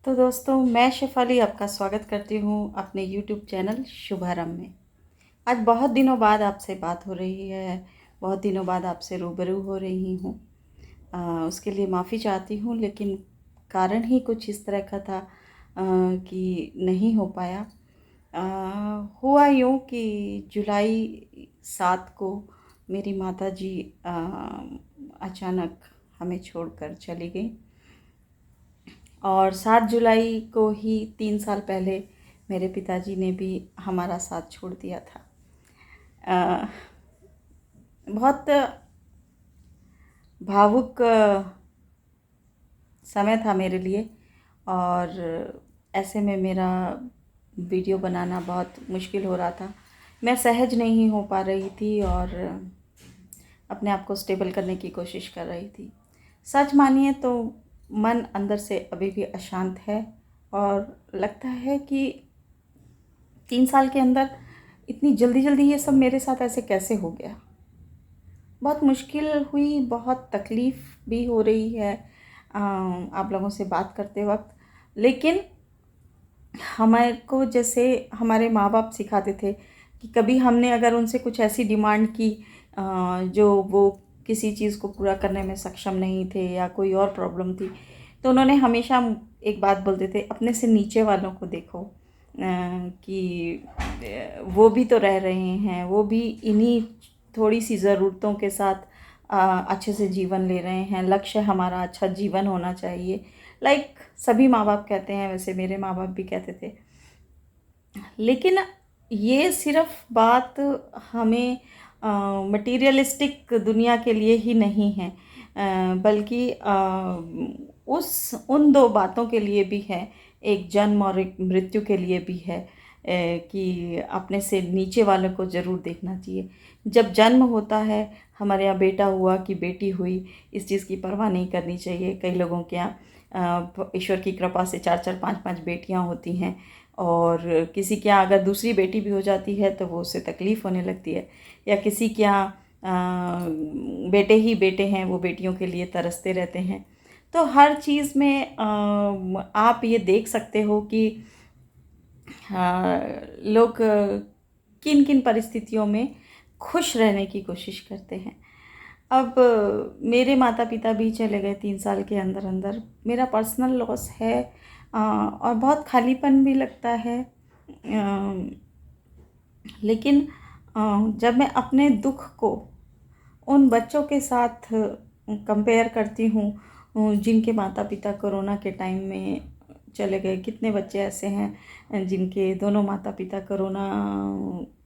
तो दोस्तों, मैं शेफाली आपका स्वागत करती हूँ अपने यूट्यूब चैनल शुभारंभ में। आज बहुत दिनों बाद आपसे बात हो रही है, बहुत दिनों बाद आपसे रूबरू हो रही हूँ। उसके लिए माफ़ी चाहती हूँ, लेकिन कारण ही कुछ इस तरह का था कि नहीं हो पाया। हुआ यूँ कि जुलाई 7 को मेरी माताजी अचानक हमें छोड़कर चली गई। और 7 जुलाई को ही 3 साल पहले मेरे पिताजी ने भी हमारा साथ छोड़ दिया था। अ, बहुत भावुक समय था मेरे लिए, और ऐसे में मेरा वीडियो बनाना बहुत मुश्किल हो रहा था। मैं सहज नहीं हो पा रही थी और अपने आप को स्टेबल करने की कोशिश कर रही थी। सच मानिए तो मन अंदर से अभी भी अशांत है, और लगता है कि 3 साल के अंदर इतनी जल्दी जल्दी ये सब मेरे साथ ऐसे कैसे हो गया। बहुत मुश्किल हुई, बहुत तकलीफ़ भी हो रही है आप लोगों से बात करते वक्त। लेकिन हमारे को जैसे हमारे माँ बाप सिखाते थे कि कभी हमने अगर उनसे कुछ ऐसी डिमांड की जो वो किसी चीज़ को पूरा करने में सक्षम नहीं थे या कोई और प्रॉब्लम थी, तो उन्होंने हमेशा एक बात बोलते थे, अपने से नीचे वालों को देखो कि वो भी तो रह रहे हैं, वो भी इन्हीं थोड़ी सी ज़रूरतों के साथ अच्छे से जीवन ले रहे हैं। लक्ष्य हमारा अच्छा जीवन होना चाहिए। लाइक सभी माँ बाप कहते हैं, वैसे मेरे माँ बाप भी कहते थे। लेकिन ये सिर्फ बात हमें मटीरियलिस्टिक दुनिया के लिए ही नहीं है, बल्कि उस उन दो बातों के लिए भी है। एक जन्म और एक मृत्यु के लिए भी है, कि अपने से नीचे वालों को ज़रूर देखना चाहिए। जब जन्म होता है, हमारे यहाँ बेटा हुआ कि बेटी हुई, इस चीज़ की परवाह नहीं करनी चाहिए। कई लोगों के यहाँ ईश्वर की कृपा से 4-4 5-5 बेटियाँ होती हैं, और किसी के यहाँ अगर दूसरी बेटी भी हो जाती है तो वो उससे तकलीफ़ होने लगती है, या किसी के यहाँ बेटे ही बेटे हैं, वो बेटियों के लिए तरसते रहते हैं। तो हर चीज़ में आप ये देख सकते हो कि लोग किन किन परिस्थितियों में खुश रहने की कोशिश करते हैं। अब मेरे माता पिता भी चले गए 3 साल के अंदर अंदर। मेरा पर्सनल लॉस है, और बहुत खालीपन भी लगता है। लेकिन जब मैं अपने दुख को उन बच्चों के साथ कंपेयर करती हूँ जिनके माता पिता कोरोना के टाइम में चले गए। कितने बच्चे ऐसे हैं जिनके दोनों माता पिता कोरोना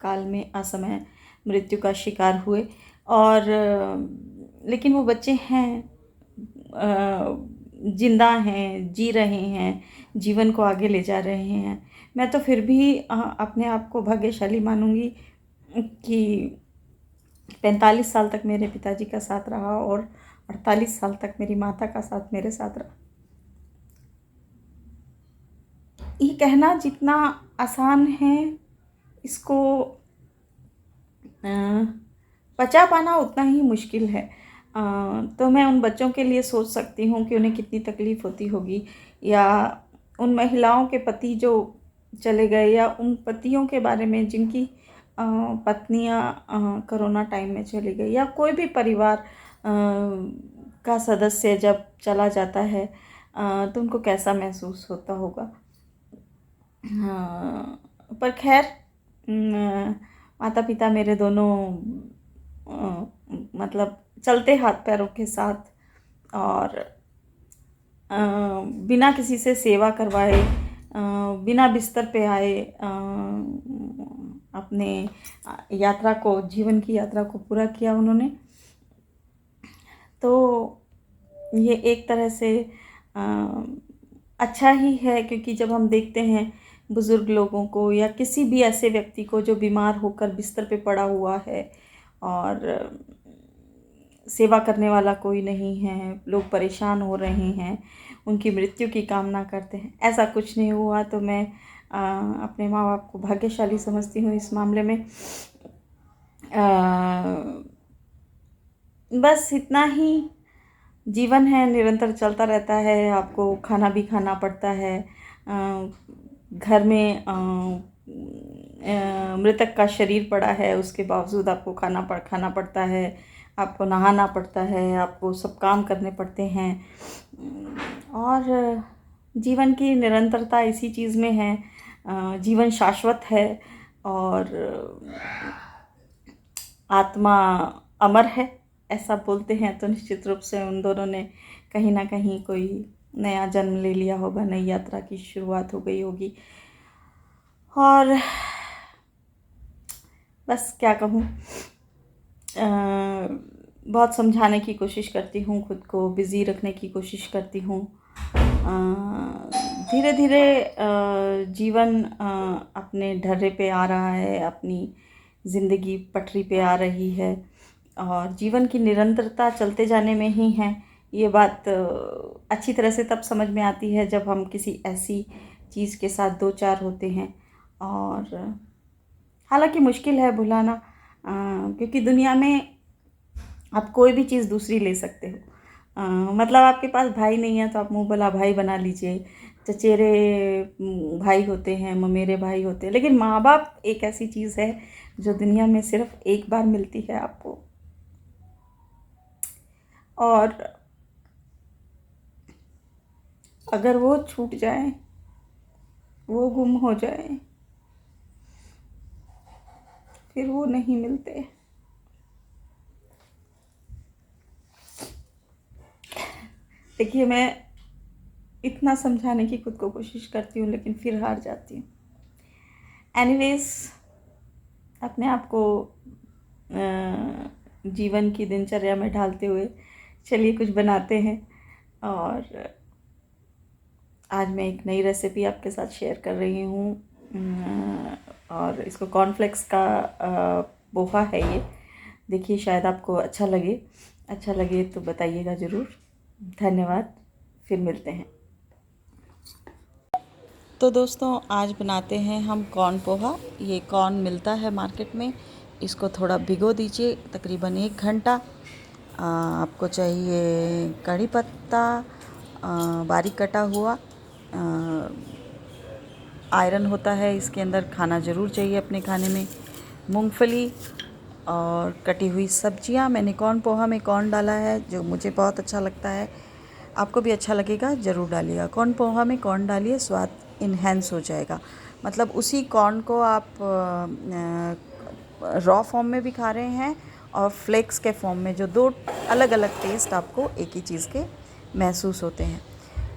काल में असमय मृत्यु का शिकार हुए, और लेकिन वो बच्चे हैं, जिंदा हैं, जी रहे हैं, जीवन को आगे ले जा रहे हैं। मैं तो फिर भी अपने आप को भाग्यशाली मानूंगी कि 45 साल तक मेरे पिताजी का साथ रहा, और 48 साल तक मेरी माता का साथ मेरे साथ रहा। ये कहना जितना आसान है, इसको पचा पाना उतना ही मुश्किल है। तो मैं उन बच्चों के लिए सोच सकती हूँ कि उन्हें कितनी तकलीफ़ होती होगी, या उन महिलाओं के पति जो चले गए, या उन पतियों के बारे में जिनकी पत्नियां कोरोना टाइम में चली गई, या कोई भी परिवार का सदस्य जब चला जाता है तो उनको कैसा महसूस होता होगा। हाँ, पर खैर, माता पिता मेरे दोनों मतलब चलते हाथ पैरों के साथ, और बिना किसी से सेवा करवाए, बिना बिस्तर पे आए, अपने यात्रा को, जीवन की यात्रा को पूरा किया उन्होंने। तो ये एक तरह से अच्छा ही है, क्योंकि जब हम देखते हैं बुज़ुर्ग लोगों को या किसी भी ऐसे व्यक्ति को जो बीमार होकर बिस्तर पे पड़ा हुआ है, और सेवा करने वाला कोई नहीं है, लोग परेशान हो रहे हैं, उनकी मृत्यु की कामना करते हैं, ऐसा कुछ नहीं हुआ। तो मैं अपने माँ बाप को भाग्यशाली समझती हूँ इस मामले में। बस इतना ही। जीवन है, निरंतर चलता रहता है, आपको खाना भी खाना पड़ता है। घर में मृतक का शरीर पड़ा है, उसके बावजूद आपको खाना पड़ता है, आपको नहाना पड़ता है, आपको सब काम करने पड़ते हैं। और जीवन की निरंतरता इसी चीज़ में है। जीवन शाश्वत है और आत्मा अमर है, ऐसा बोलते हैं, तो निश्चित रूप से उन दोनों ने कहीं ना कहीं कोई नया जन्म ले लिया होगा, नई यात्रा की शुरुआत हो गई होगी। और बस क्या कहूँ, बहुत समझाने की कोशिश करती हूँ, खुद को बिज़ी रखने की कोशिश करती हूँ। धीरे धीरे जीवन अपने ढर्रे पे आ रहा है, अपनी ज़िंदगी पटरी पे आ रही है और जीवन की निरंतरता चलते जाने में ही है। ये बात अच्छी तरह से तब समझ में आती है जब हम किसी ऐसी चीज़ के साथ दो चार होते हैं। और हालांकि मुश्किल है भुलाना, क्योंकि दुनिया में आप कोई भी चीज़ दूसरी ले सकते हो। मतलब आपके पास भाई नहीं है तो आप मुंह भला भाई बना लीजिए, चचेरे भाई होते हैं, ममेरे भाई होते हैं, लेकिन माँ बाप एक ऐसी चीज़ है जो दुनिया में सिर्फ एक बार मिलती है आपको। और अगर वो छूट जाए, वो गुम हो जाए, फिर वो नहीं मिलते। देखिए, मैं इतना समझाने की खुद को कोशिश करती हूँ लेकिन फिर हार जाती हूँ। एनीवेज, अपने आप को जीवन की दिनचर्या में ढालते हुए चलिए कुछ बनाते हैं। और आज मैं एक नई रेसिपी आपके साथ शेयर कर रही हूँ, और इसको कॉर्नफ्लेक्स का पोहा है ये। देखिए, शायद आपको अच्छा लगे तो बताइएगा ज़रूर। धन्यवाद, फिर मिलते हैं। तो दोस्तों, आज बनाते हैं हम कॉर्न पोहा। ये कॉर्न मिलता है मार्केट में, इसको थोड़ा भिगो दीजिए तकरीबन 1 घंटा। आपको चाहिए कड़ी पत्ता बारीक कटा हुआ, आयरन होता है इसके अंदर, खाना ज़रूर चाहिए अपने खाने में, मूंगफली और कटी हुई सब्जियां। मैंने कॉर्न पोहा में कॉर्न डाला है जो मुझे बहुत अच्छा लगता है, आपको भी अच्छा लगेगा, ज़रूर डालिएगा। कॉर्न पोहा में कॉर्न डालिए, स्वाद इन्हेंस हो जाएगा। मतलब उसी कॉर्न को आप रॉ फॉर्म में भी खा रहे हैं और फ्लेक्स के फॉर्म में, जो दो अलग अलग टेस्ट आपको एक ही चीज़ के महसूस होते हैं।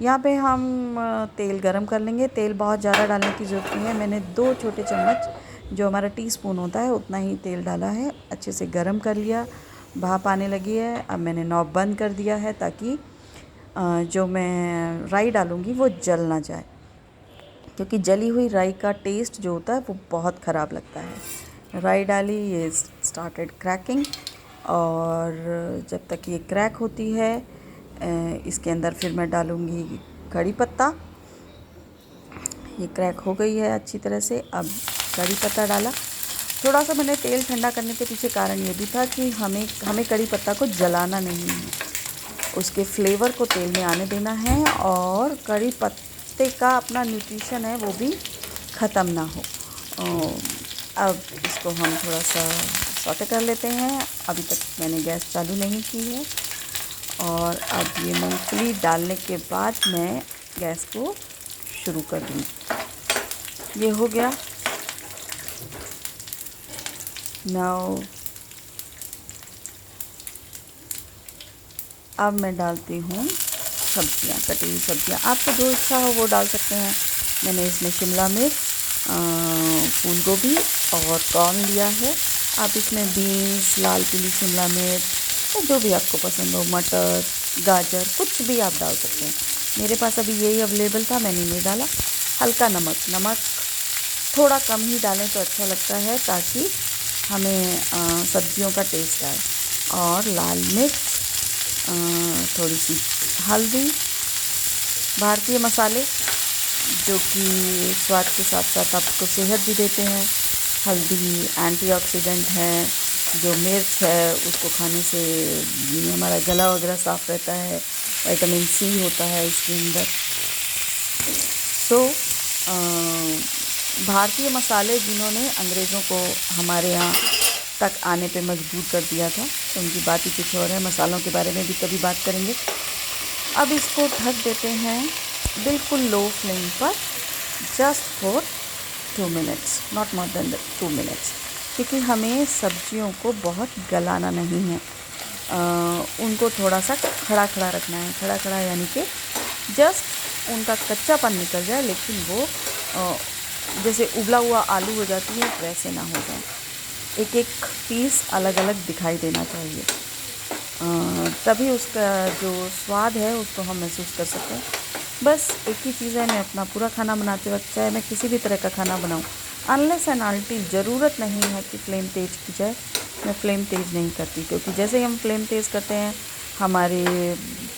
यहाँ पे हम तेल गरम कर लेंगे। तेल बहुत ज़्यादा डालने की ज़रूरत नहीं है, मैंने 2 छोटे चम्मच, जो हमारा टीस्पून होता है उतना ही तेल डाला है। अच्छे से गरम कर लिया, भाप आने लगी है। अब मैंने नॉब बंद कर दिया है ताकि जो मैं राई डालूँगी वो जल ना जाए, क्योंकि जली हुई राई का टेस्ट जो होता है वो बहुत ख़राब लगता है। राई डाली, ये स्टार्टेड क्रैकिंग, और जब तक ये क्रैक होती है इसके अंदर फिर मैं डालूँगी कड़ी पत्ता। ये क्रैक हो गई है अच्छी तरह से। अब कड़ी पत्ता डाला। थोड़ा सा मैंने तेल ठंडा करने के पीछे कारण ये भी था कि हमें कड़ी पत्ता को जलाना नहीं है, उसके फ्लेवर को तेल में आने देना है और कड़ी पत्ते का अपना न्यूट्रिशन है वो भी ख़त्म ना हो। अब इसको हम थोड़ा सा सौटे कर लेते हैं। अभी तक मैंने गैस चालू नहीं की है। और अब ये मूंगफली डालने के बाद मैं गैस को शुरू कर दूँगी। ये हो गया। नाउ अब मैं डालती हूँ सब्जियाँ, कटी हुई सब्जियाँ। आपको जो इच्छा हो वो डाल सकते हैं। मैंने इसमें शिमला मिर्च, फूल गोभी और कॉर्न लिया है। आप इसमें बीन्स, लाल पीली शिमला मिर्च, या जो भी आपको पसंद हो, मटर, गाजर, कुछ भी आप डाल सकते हैं। मेरे पास अभी यही अवेलेबल था, मैंने ये डाला। हल्का नमक थोड़ा कम ही डालें तो अच्छा लगता है, ताकि हमें सब्जियों का टेस्ट आए। और लाल मिर्च, थोड़ी सी हल्दी, भारतीय मसाले जो कि स्वाद के साथ साथ आपको सेहत भी देते हैं। हल्दी एंटीऑक्सीडेंट है, जो मिर्च है उसको खाने से हमारा गला वगैरह साफ़ रहता है, विटामिन सी होता है इसके अंदर। सो भारतीय मसाले जिन्होंने अंग्रेज़ों को हमारे यहाँ तक आने पे मजबूर कर दिया था, तो उनकी बात ही कुछ और है। मसालों के बारे में भी कभी बात करेंगे। अब इसको ढक देते हैं बिल्कुल लो फ्लेम पर, just for 2 minutes, not more than 2 minutes, क्योंकि हमें सब्जियों को बहुत गलाना नहीं है। उनको थोड़ा सा खड़ा खड़ा रखना है। खड़ा खड़ा यानी कि जस्ट उनका कच्चापन निकल जाए, लेकिन वो जैसे उबला हुआ आलू हो जाती है वैसे ना हो जाए। एक एक पीस अलग अलग दिखाई देना चाहिए, तभी उसका जो स्वाद है उसको हम महसूस कर सकते हैं। बस एक ही चीज़ है, मैं अपना पूरा खाना बनाते वक्त, चाहे मैं किसी भी तरह का खाना बनाऊं, अनलेस एंड अनटिल ज़रूरत नहीं है कि फ्लेम तेज़ की जाए, मैं फ्लेम तेज़ नहीं करती। क्योंकि जैसे ही हम फ्लेम तेज़ करते हैं, हमारे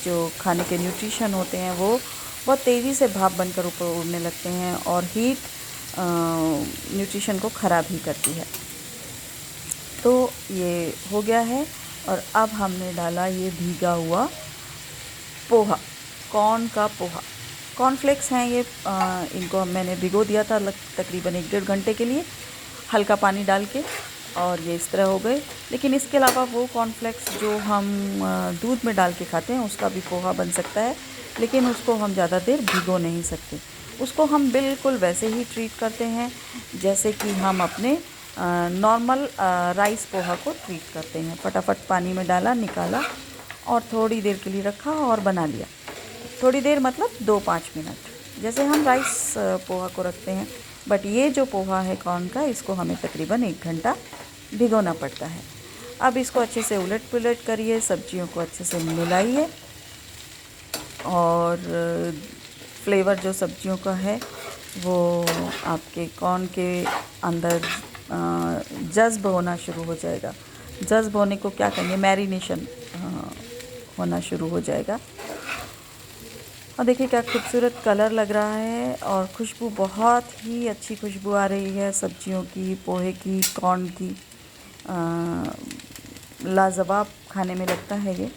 जो खाने के न्यूट्रिशन होते हैं वो बहुत तेज़ी से भाप बनकर ऊपर उड़ने लगते हैं, और हीट न्यूट्रिशन को ख़राब ही करती है। तो ये हो गया है, और अब हमने डाला ये भीगा हुआ पोहा, कॉर्न का पोहा। कॉर्नफ्लेक्स हैं ये, इनको मैंने भिगो दिया था तकरीबन 1-1.5 घंटे के लिए, हल्का पानी डाल के, और ये इस तरह हो गए। लेकिन इसके अलावा वो कॉर्नफ्लेक्स जो हम दूध में डाल के खाते हैं उसका भी पोहा बन सकता है, लेकिन उसको हम ज़्यादा देर भिगो नहीं सकते। उसको हम बिल्कुल वैसे ही ट्रीट करते हैं जैसे कि हम अपने नॉर्मल राइस पोहा को ट्रीट करते हैं। फटाफट पानी में डाला, निकाला, और थोड़ी देर के लिए रखा और बना लिया। थोड़ी देर मतलब 2-5 मिनट, जैसे हम राइस पोहा को रखते हैं। बट ये जो पोहा है कॉर्न का, इसको हमें तकरीबन 1 घंटा भिगोना पड़ता है। अब इसको अच्छे से उलट पुलट करिए, सब्जियों को अच्छे से मिलाइए, और फ्लेवर जो सब्जियों का है वो आपके कॉर्न के अंदर जज्ब होना शुरू हो जाएगा। जज्ब होने को क्या कहेंगे, मैरिनेशन होना शुरू हो जाएगा। और देखिए क्या खूबसूरत कलर लग रहा है, और खुशबू, बहुत ही अच्छी खुशबू आ रही है सब्जियों की, पोहे की, कॉर्न की। लाजवाब खाने में लगता है ये।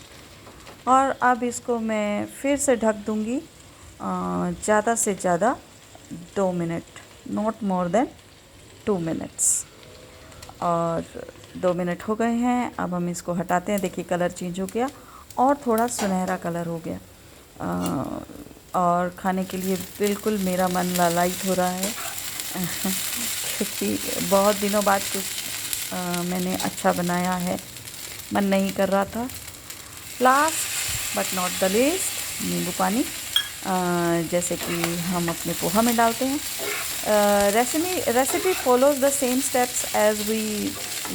और अब इसको मैं फिर से ढक दूँगी ज़्यादा से ज़्यादा 2 minute, not more than 2 minutes. और 2 मिनट हो गए हैं, अब हम इसको हटाते हैं। देखिए कलर चेंज हो गया और थोड़ा सुनहरा कलर हो गया, और खाने के लिए बिल्कुल मेरा मन लालायित हो रहा है क्योंकि बहुत दिनों बाद कुछ मैंने अच्छा बनाया है, मन नहीं कर रहा था। Last but not the least, नींबू पानी, जैसे कि हम अपने पोहा में डालते हैं। Recipe follows the same steps as we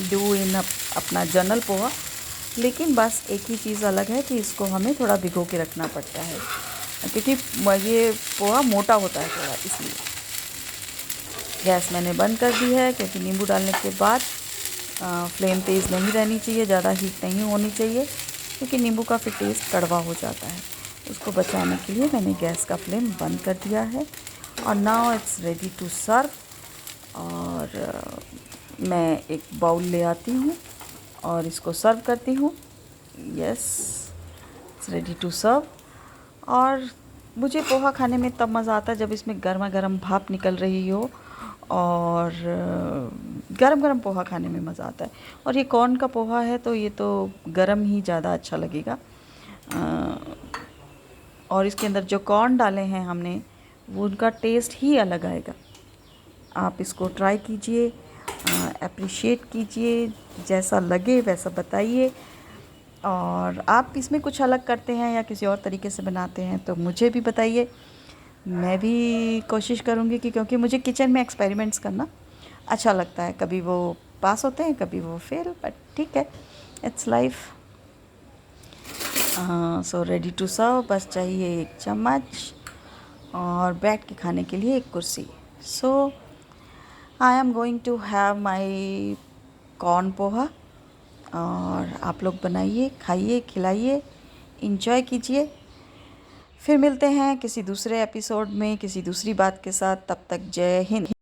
do in अपना जनरल पोहा, लेकिन बस एक ही चीज़ अलग है कि इसको हमें थोड़ा भिगो के रखना पड़ता है, क्योंकि ये पोहा मोटा होता है थोड़ा, इसलिए। गैस मैंने बंद कर दी है, क्योंकि नींबू डालने के बाद फ्लेम तेज़ नहीं रहनी चाहिए, ज़्यादा हीट नहीं होनी चाहिए, क्योंकि नींबू का फिर टेस्ट कड़वा हो जाता है। उसको बचाने के लिए मैंने गैस का फ्लेम बंद कर दिया है, और now it's ready to serve. और मैं एक बाउल ले आती हूँ और इसको सर्व करती हूँ। Yes, it's ready to serve. और मुझे पोहा खाने में तब मज़ा आता है जब इसमें गर्मा गर्म भाप निकल रही हो, और गरम गरम पोहा खाने में मज़ा आता है। और ये कॉर्न का पोहा है तो ये तो गरम ही ज़्यादा अच्छा लगेगा। और इसके अंदर जो कॉर्न डाले हैं हमने, वो उनका टेस्ट ही अलग आएगा। आप इसको ट्राई कीजिए, अप्रिशिएट कीजिए, जैसा लगे वैसा बताइए। और आप इसमें कुछ अलग करते हैं या किसी और तरीके से बनाते हैं तो मुझे भी बताइए, मैं भी कोशिश करूँगी कि, क्योंकि मुझे किचन में एक्सपेरिमेंट्स करना अच्छा लगता है। कभी वो पास होते हैं, कभी वो फेल, बट ठीक है, it's life. So ready to serve, बस चाहिए एक चम्मच और बैठ के खाने के लिए एक कुर्सी। So I am going to have my corn poha, और आप लोग बनाइए, खाइए, खिलाइए, इंजॉय कीजिए। फिर मिलते हैं किसी दूसरे एपिसोड में किसी दूसरी बात के साथ। तब तक जय हिंद।